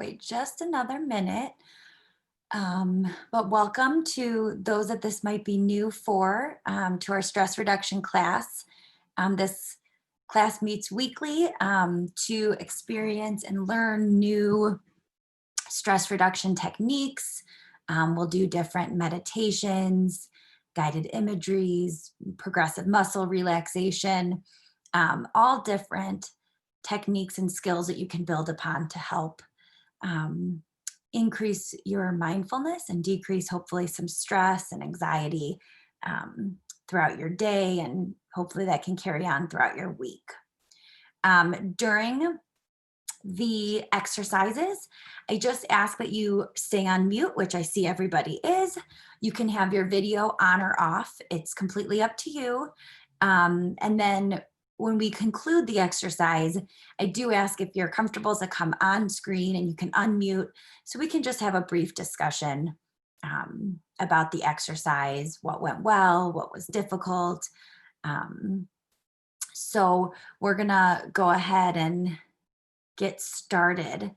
Wait just another minute. But welcome to those that this might be new for, to our stress reduction class. This class meets weekly to experience and learn new stress reduction techniques. We'll do different meditations, guided imageries, progressive muscle relaxation, all different techniques and skills that you can build upon to help um, increase your mindfulness and decrease hopefully some stress and anxiety um, throughout your day, and hopefully that can carry on throughout your week. During the exercises, I just ask that you stay on mute, which I see everybody is. You can have your video on or off. It's completely up to you. And then when we conclude the exercise, I do ask if you're comfortable to come on screen and you can unmute so we can just have a brief discussion about the exercise, what went well, what was difficult. Um, so we're gonna go ahead and get started.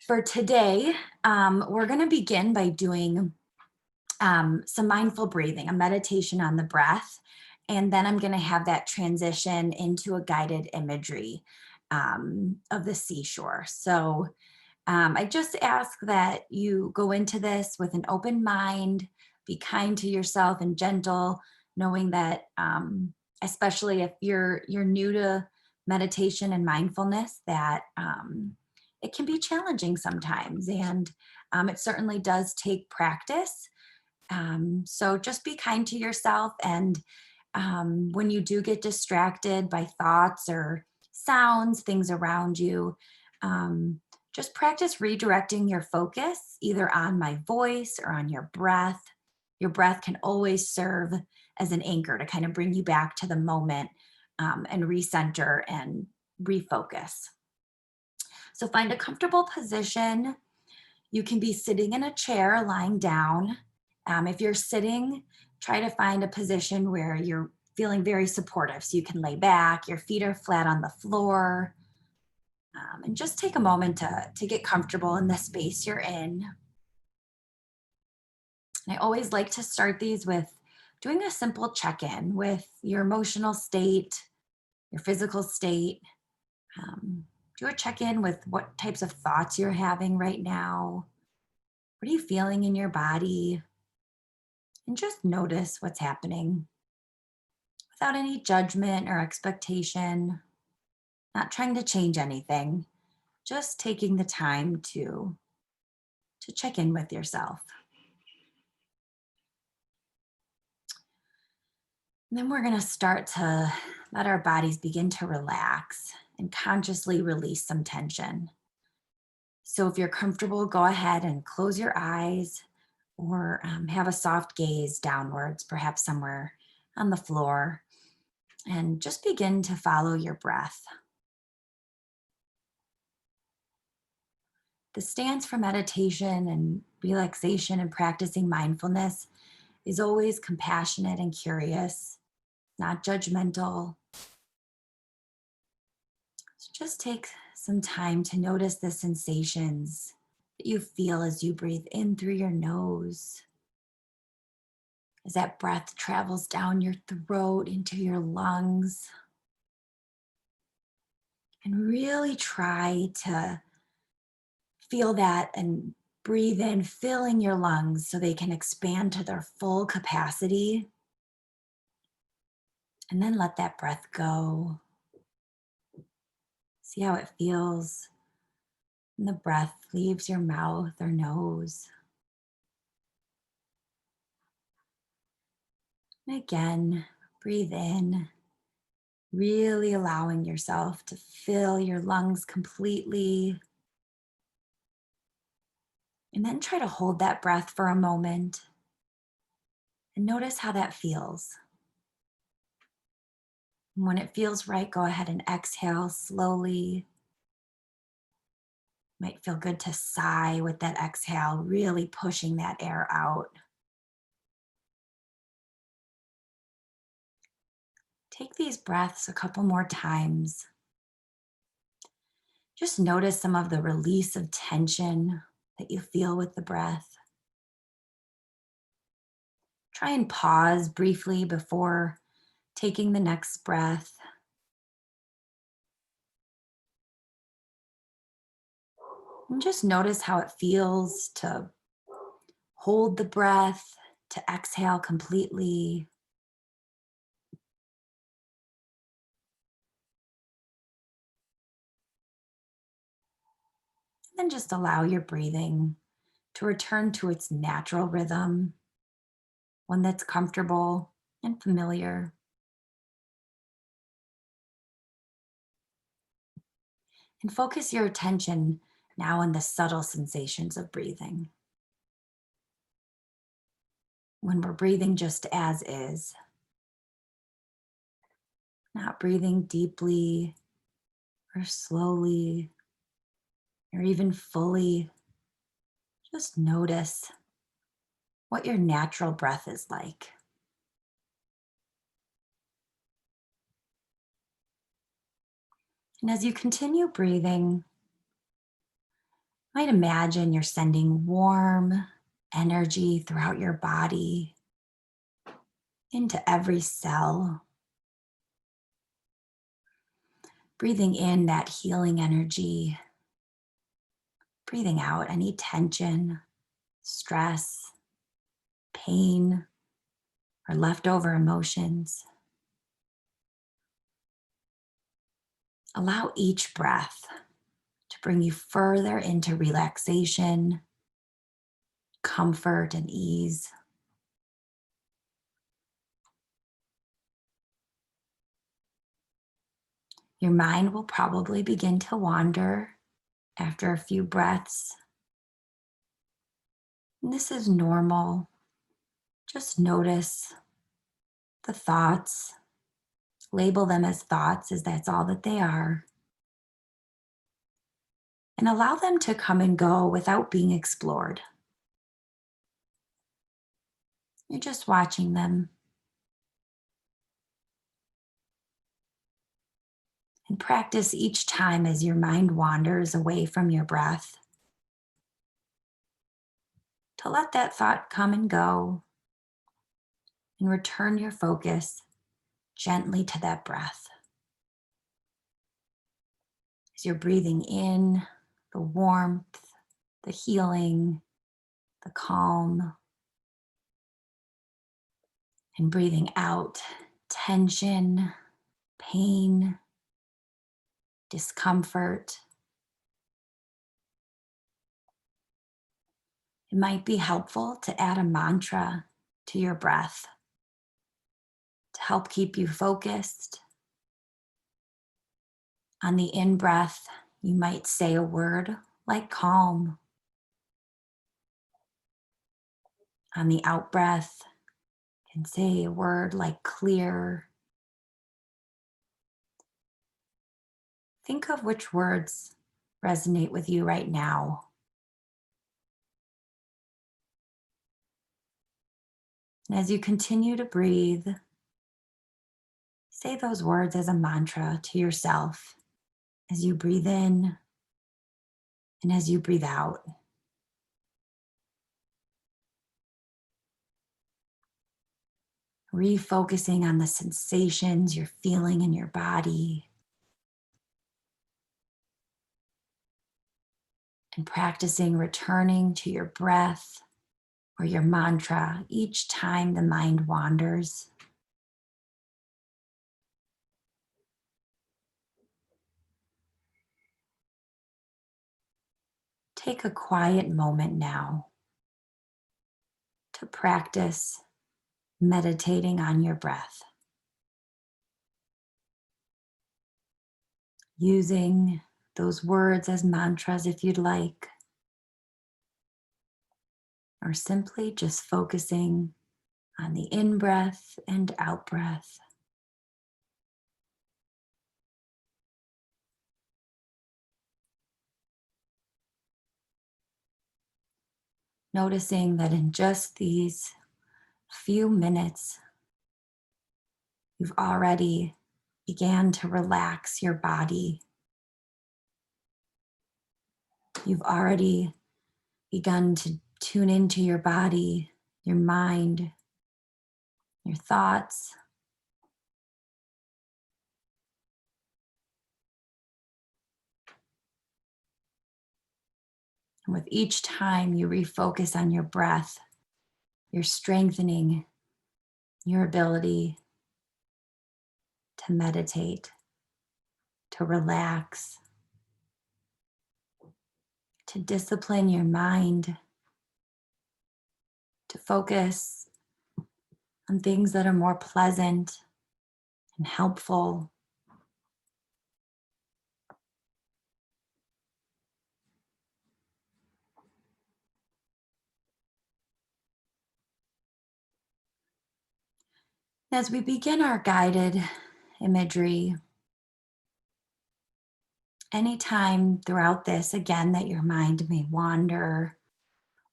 For today, we're going to begin by doing some mindful breathing, a meditation on the breath, and then I'm going to have that transition into a guided imagery of the seashore. So I just ask that you go into this with an open mind, be kind to yourself and gentle, knowing that especially if you're new to meditation and mindfulness, that it can be challenging sometimes, and it certainly does take practice. So just be kind to yourself, and when you do get distracted by thoughts or sounds, things around you, um, just practice redirecting your focus either on my voice or on your breath. Your breath can always serve as an anchor to kind of bring you back to the moment and recenter and refocus. So find a comfortable position. You can be sitting in a chair, lying down. If you're sitting, try to find a position where you're feeling very supportive. So you can lay back, your feet are flat on the floor, and just take a moment to get comfortable in the space you're in. And I always like to start these with doing a simple check-in with your emotional state, your physical state. Um, do a check-in with what types of thoughts you're having right now. What are you feeling in your body? And just notice what's happening without any judgment or expectation, not trying to change anything, just taking the time to check in with yourself. And then we're going to start to let our bodies begin to relax and consciously release some tension. So if you're comfortable, go ahead and close your eyes, or have a soft gaze downwards, perhaps somewhere on the floor, and just begin to follow your breath. The stance for meditation and relaxation and practicing mindfulness is always compassionate and curious, not judgmental. So just take some time to notice the sensations that you feel as you breathe in through your nose, as that breath travels down your throat into your lungs. And really try to feel that and breathe in, filling your lungs so they can expand to their full capacity. And then let that breath go. See how it feels when the breath leaves your mouth or nose. And again, breathe in, really allowing yourself to fill your lungs completely. And then try to hold that breath for a moment and notice how that feels. And when it feels right, go ahead and exhale slowly. Might feel good to sigh with that exhale, really pushing that air out. Take these breaths a couple more times. Just notice some of the release of tension that you feel with the breath. Try and pause briefly before taking the next breath. And just notice how it feels to hold the breath, to exhale completely. And then just allow your breathing to return to its natural rhythm, one that's comfortable and familiar. And focus your attention now on the subtle sensations of breathing. When we're breathing just as is, not breathing deeply or slowly or even fully, just notice what your natural breath is like. And as you continue breathing, you might imagine you're sending warm energy throughout your body into every cell, breathing in that healing energy, breathing out any tension, stress, pain, or leftover emotions. Allow each breath to bring you further into relaxation, comfort, and ease. Your mind will probably begin to wander after a few breaths. And this is normal. Just notice the thoughts, label them as thoughts, as that's all that they are, and allow them to come and go without being explored. You're just watching them. And practice each time as your mind wanders away from your breath to let that thought come and go and return your focus gently to that breath. As you're breathing in the warmth, the healing, the calm, and breathing out tension, pain, discomfort. It might be helpful to add a mantra to your breath to help keep you focused. On the in breath, you might say a word like calm. On the out breath, you can say a word like clear. Think of which words resonate with you right now. And as you continue to breathe, say those words as a mantra to yourself as you breathe in and as you breathe out. Refocusing on the sensations you're feeling in your body and practicing returning to your breath or your mantra each time the mind wanders. Take a quiet moment now to practice meditating on your breath, using those words as mantras if you'd like, or simply just focusing on the in breath and out breath. Noticing that in just these few minutes, you've already began to relax your body, You've already begun to tune into your body, your mind, your thoughts. And with each time you refocus on your breath, you're strengthening your ability to meditate, to relax, to discipline your mind, to focus on things that are more pleasant and helpful. As we begin our guided imagery, anytime throughout this, again, that your mind may wander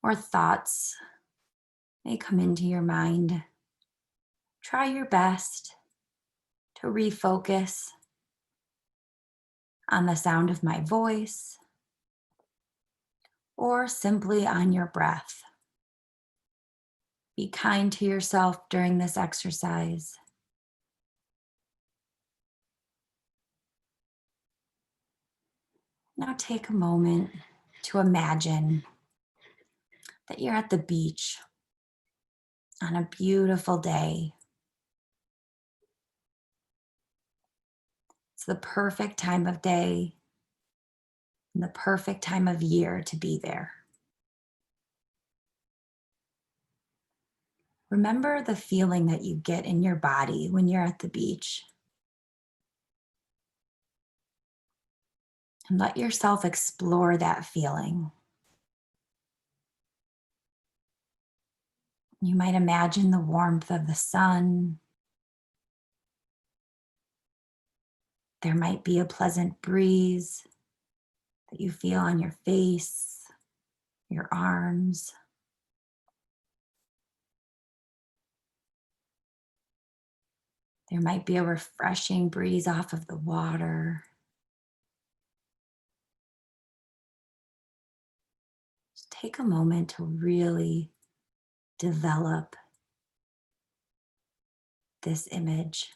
or thoughts may come into your mind, try your best to refocus on the sound of my voice or simply on your breath. Be kind to yourself during this exercise. Now take a moment to imagine that you're at the beach on a beautiful day. It's the perfect time of day and the perfect time of year to be there. Remember the feeling that you get in your body when you're at the beach. And let yourself explore that feeling. You might imagine the warmth of the sun. There might be a pleasant breeze that you feel on your face, your arms. There might be a refreshing breeze off of the water. Just take a moment to really develop this image.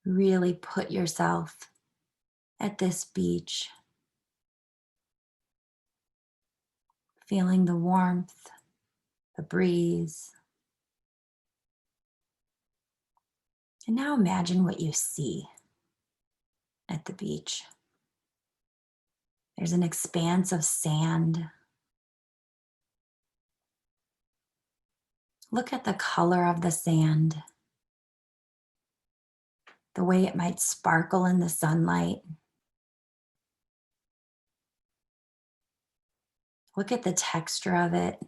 Really put yourself at this beach, feeling the warmth, the breeze. And now imagine what you see at the beach. There's an expanse of sand. Look at the color of the sand, the way it might sparkle in the sunlight. Look at the texture of it.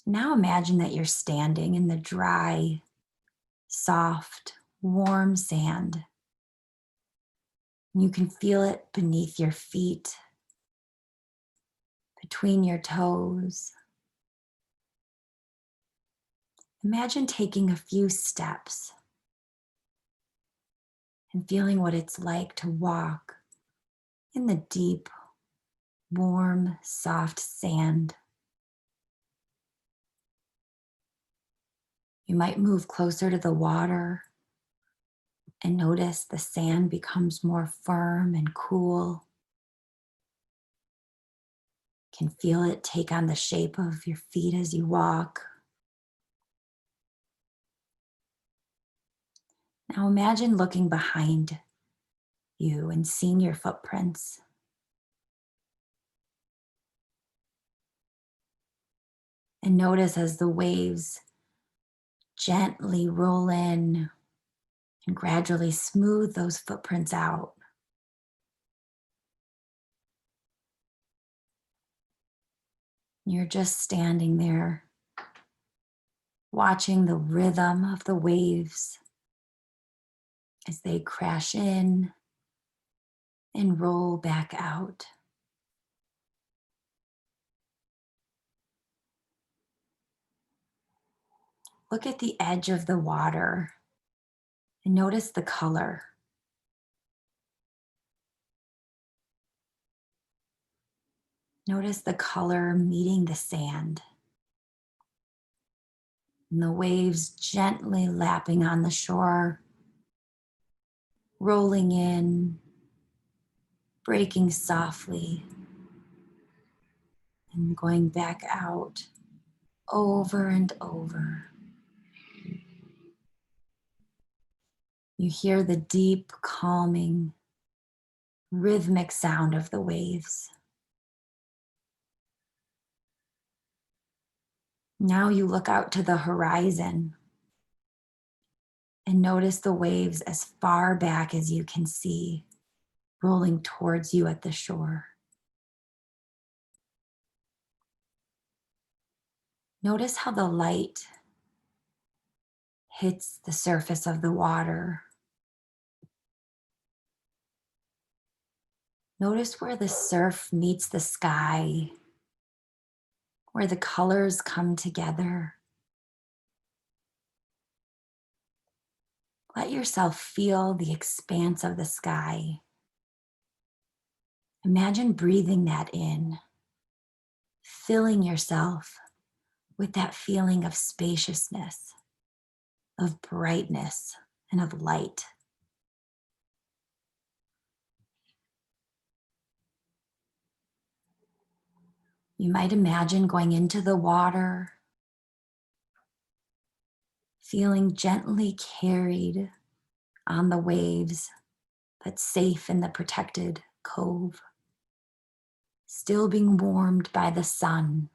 Now imagine that you're standing in the dry, soft, warm sand. You can feel it beneath your feet, between your toes. Imagine taking a few steps and feeling what it's like to walk in the deep, warm, soft sand. You might move closer to the water and notice the sand becomes more firm and cool. You can feel it take on the shape of your feet as you walk. Now imagine looking behind you and seeing your footprints. And notice as the waves gently roll in and gradually smooth those footprints out. You're just standing there, watching the rhythm of the waves as they crash in and roll back out. Look at the edge of the water and notice the color. Notice the color meeting the sand and the waves gently lapping on the shore, rolling in, breaking softly, and going back out over and over. You hear the deep, calming, rhythmic sound of the waves. Now you look out to the horizon and notice the waves as far back as you can see, rolling towards you at the shore. Notice how the light hits the surface of the water. Notice where the surf meets the sky, where the colors come together. Let yourself feel the expanse of the sky. Imagine breathing that in, filling yourself with that feeling of spaciousness, of brightness, and of light. You might imagine going into the water, feeling gently carried on the waves, but safe in the protected cove, still being warmed by the sun.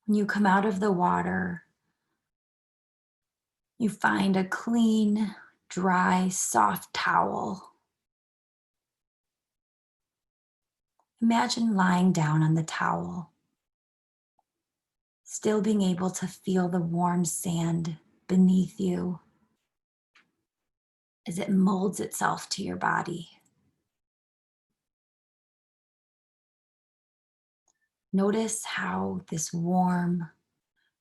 When you come out of the water, you find a clean, dry, soft towel. Imagine lying down on the towel, still being able to feel the warm sand beneath you as it molds itself to your body. Notice how this warm,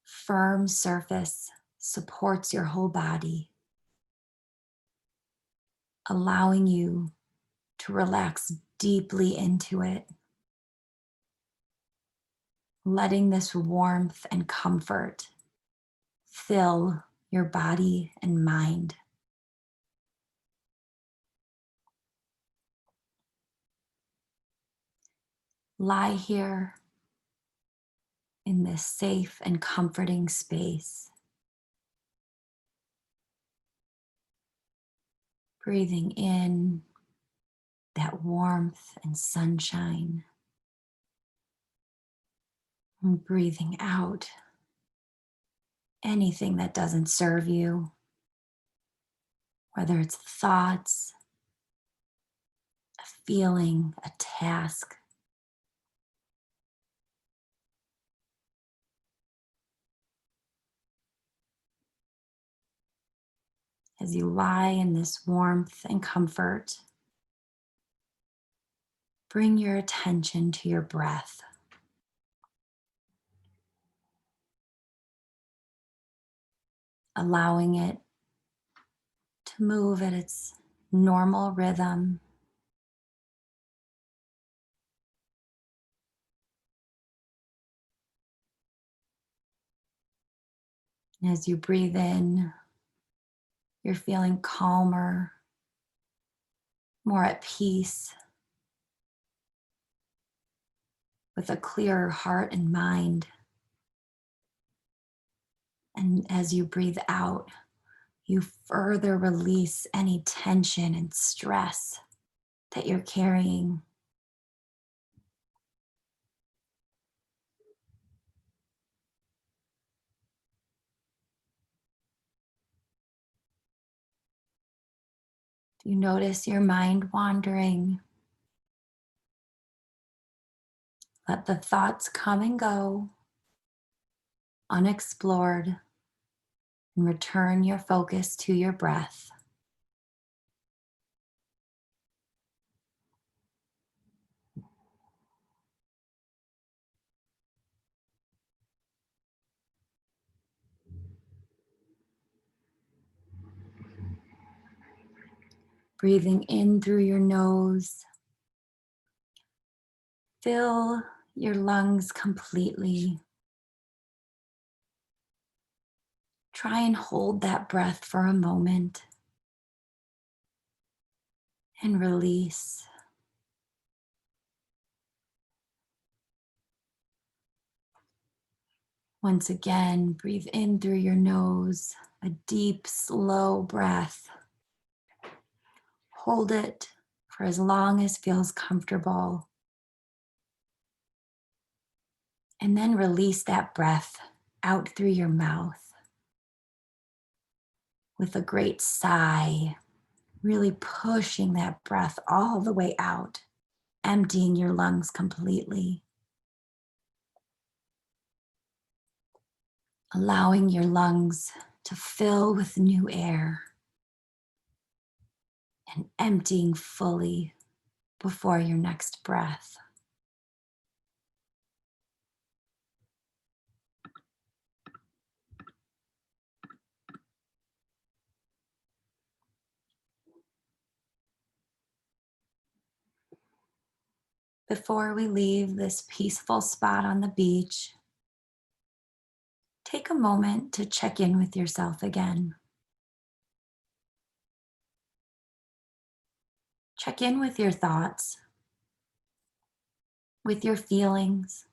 firm surface supports your whole body, allowing you to relax deeply into it, letting this warmth and comfort fill your body and mind. Lie here in this safe and comforting space, breathing in that warmth and sunshine, and breathing out anything that doesn't serve you, whether it's thoughts, a feeling, a task. As you lie in this warmth and comfort, bring your attention to your breath. Allowing it to move at its normal rhythm. And as you breathe in, you're feeling calmer, more at peace, with a clearer heart and mind. And as you breathe out, you further release any tension and stress that you're carrying. If you notice your mind wandering, let the thoughts come and go, unexplored, and return your focus to your breath. Breathing in through your nose. Fill your lungs completely. Try and hold that breath for a moment and release. Once again, breathe in through your nose, a deep, slow breath. Hold it for as long as feels comfortable. And then release that breath out through your mouth with a great sigh, really pushing that breath all the way out, emptying your lungs completely. Allowing your lungs to fill with new air and emptying fully before your next breath. Before we leave this peaceful spot on the beach, take a moment to check in with yourself again. Check in with your thoughts, with your feelings,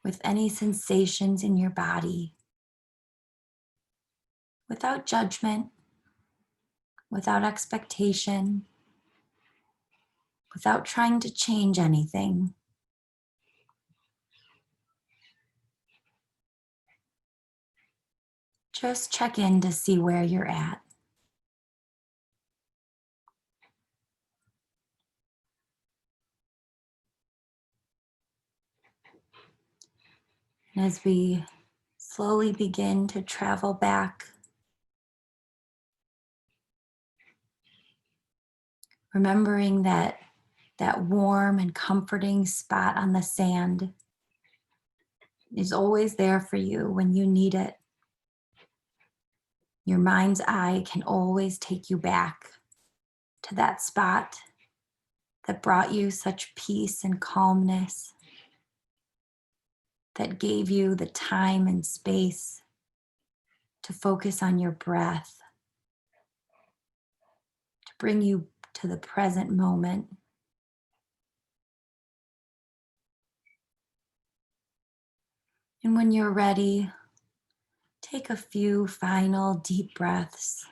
with any sensations in your body, without judgment, without expectation, without trying to change anything. Just check in to see where you're at. And as we slowly begin to travel back, remembering that warm and comforting spot on the sand is always there for you when you need it. Your mind's eye can always take you back to that spot that brought you such peace and calmness, that gave you the time and space to focus on your breath, to bring you to the present moment. And when you're ready, take a few final deep breaths.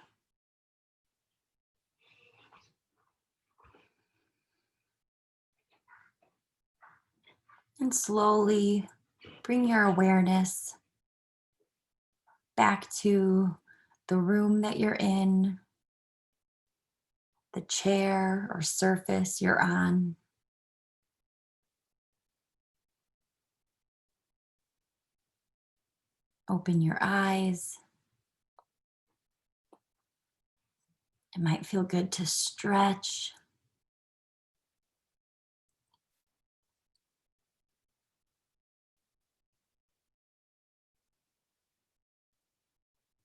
And slowly bring your awareness back to the room that you're in, the chair or surface you're on. Open your eyes. It might feel good to stretch.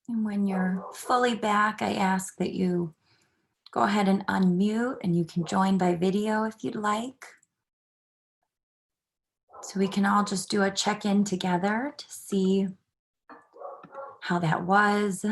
And when you're fully back, I ask that you go ahead and unmute, and you can join by video if you'd like. So we can all just do a check-in together to see how that was,